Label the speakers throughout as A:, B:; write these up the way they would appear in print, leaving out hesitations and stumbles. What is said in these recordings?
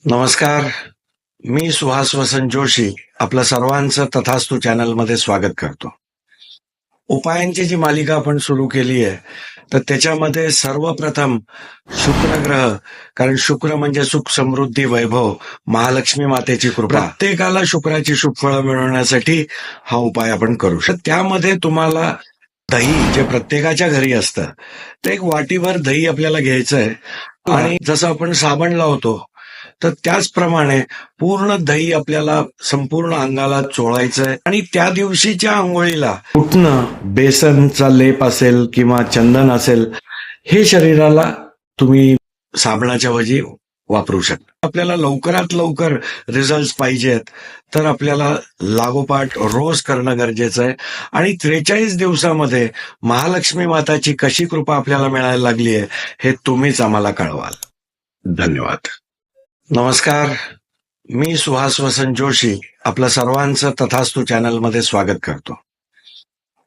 A: नमस्कार. मी सुहास वसंत जोशी आपलं सर्वांचं तथास्तु चॅनलमध्ये स्वागत करतो. उपायांची जी मालिका आपण सुरू केली आहे तर त्याच्यामध्ये सर्वप्रथम शुक्र ग्रह, कारण शुक्र म्हणजे सुख, समृद्धी, वैभव, महालक्ष्मी मातेची कृपा, प्रत्येकाला शुक्राची शुभ फळं मिळवण्यासाठी हा उपाय आपण करू शकतो. त्यामध्ये तुम्हाला दही, जे प्रत्येकाच्या घरी असतं, ते एक वाटीभर दही आपल्याला घ्यायचं आहे आणि जसं आपण साबण लावतो तर त्याचप्रमाणे पूर्ण दही आपल्याला संपूर्ण अंगाला चोळायचंय आणि त्या दिवशीच्या आंघोळीला उठणं, बेसनचा लेप असेल किंवा चंदन असेल, हे शरीराला तुम्ही साबणाच्या ऐवजी वापरू शकता. आपल्याला लवकरात लवकर रिझल्ट पाहिजेत तर आपल्याला लागोपाठ रोज करणं गरजेचं आहे आणि 43 दिवसामध्ये महालक्ष्मी माताची कशी कृपा आपल्याला मिळायला लागली आहे हे तुम्हीच आम्हाला कळवाल. धन्यवाद. नमस्कार. मी सुहास वसंत जोशी आपलं सर्वांचं तथास्तु चॅनलमध्ये स्वागत करतो.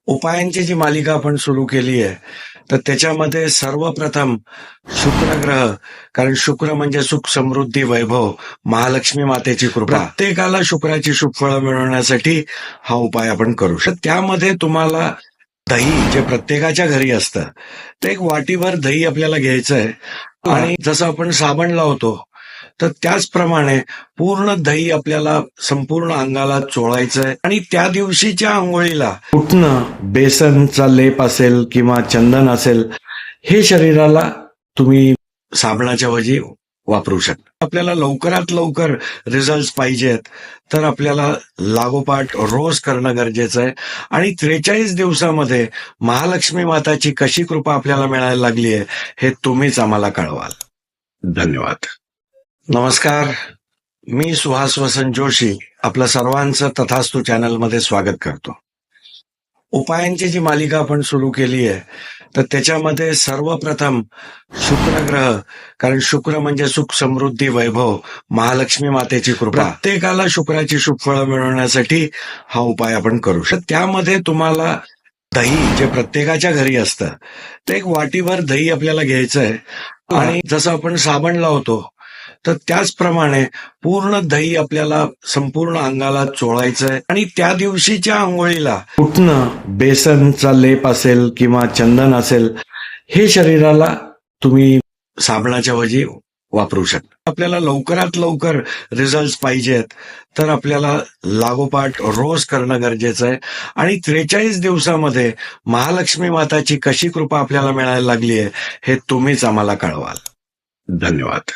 A: उपायांची जी मालिका आपण सुरू केली आहे तर त्याच्यामध्ये सर्वप्रथम शुक्र ग्रह, कारण शुक्र म्हणजे सुख, समृद्धी, वैभव, महालक्ष्मी मातेची कृपा, प्रत्येकाला शुक्राची शुभ फळं मिळवण्यासाठी हा उपाय आपण करू शकतो. त्यामध्ये तुम्हाला दही, जे प्रत्येकाच्या घरी असतं, ते एक वाटीभर दही आपल्याला घ्यायचं आहे आणि जसं आपण साबण लावतो तर त्याचप्रमाणे पूर्ण दही आपल्याला संपूर्ण अंगाला चोळायचंय आणि त्या दिवशीच्या आंघोळीला उठणं, बेसनचा लेप असेल किंवा चंदन असेल, हे शरीराला तुम्ही साबणाच्या ऐवजी वापरू शकता. आपल्याला लवकरात लवकर रिझल्ट पाहिजेत तर आपल्याला लागोपाठ रोज करणं गरजेचं आहे आणि 43 दिवसामध्ये महालक्ष्मी माताची कशी कृपा आपल्याला मिळायला लागली आहे हे तुम्हीच आम्हाला कळवाल. धन्यवाद. नमस्कार. मी सुहास वसंत जोशी आपलं सर्वांचं तथास्तु चॅनलमध्ये स्वागत करतो. उपायांची जी मालिका आपण सुरू केली आहे तर त्याच्यामध्ये सर्वप्रथम शुक्र ग्रह, कारण शुक्र म्हणजे सुख, समृद्धी, वैभव, महालक्ष्मी मातेची कृपा, प्रत्येकाला शुक्राची शुभ फळं मिळवण्यासाठी हा उपाय आपण करू शकतो. त्यामध्ये तुम्हाला दही, जे प्रत्येकाच्या घरी असतं, ते एक वाटीभर दही आपल्याला घ्यायचं आहे आणि जसं आपण साबण लावतो तर त्याचप्रमाणे पूर्ण दही आपल्याला संपूर्ण अंगाला चोळायचंय आणि त्या दिवशीच्या आंघोळीला उठणं, बेसनचा लेप असेल किंवा चंदन असेल, हे शरीराला तुम्ही साबणाच्या ऐवजी वापरू शकता. आपल्याला लवकरात लवकर रिझल्ट पाहिजेत तर आपल्याला लागोपाठ रोज करणं गरजेचं आहे आणि 43 दिवसामध्ये महालक्ष्मी माताची कशी कृपा आपल्याला मिळायला लागली आहे हे तुम्हीच आम्हाला कळवाल. धन्यवाद.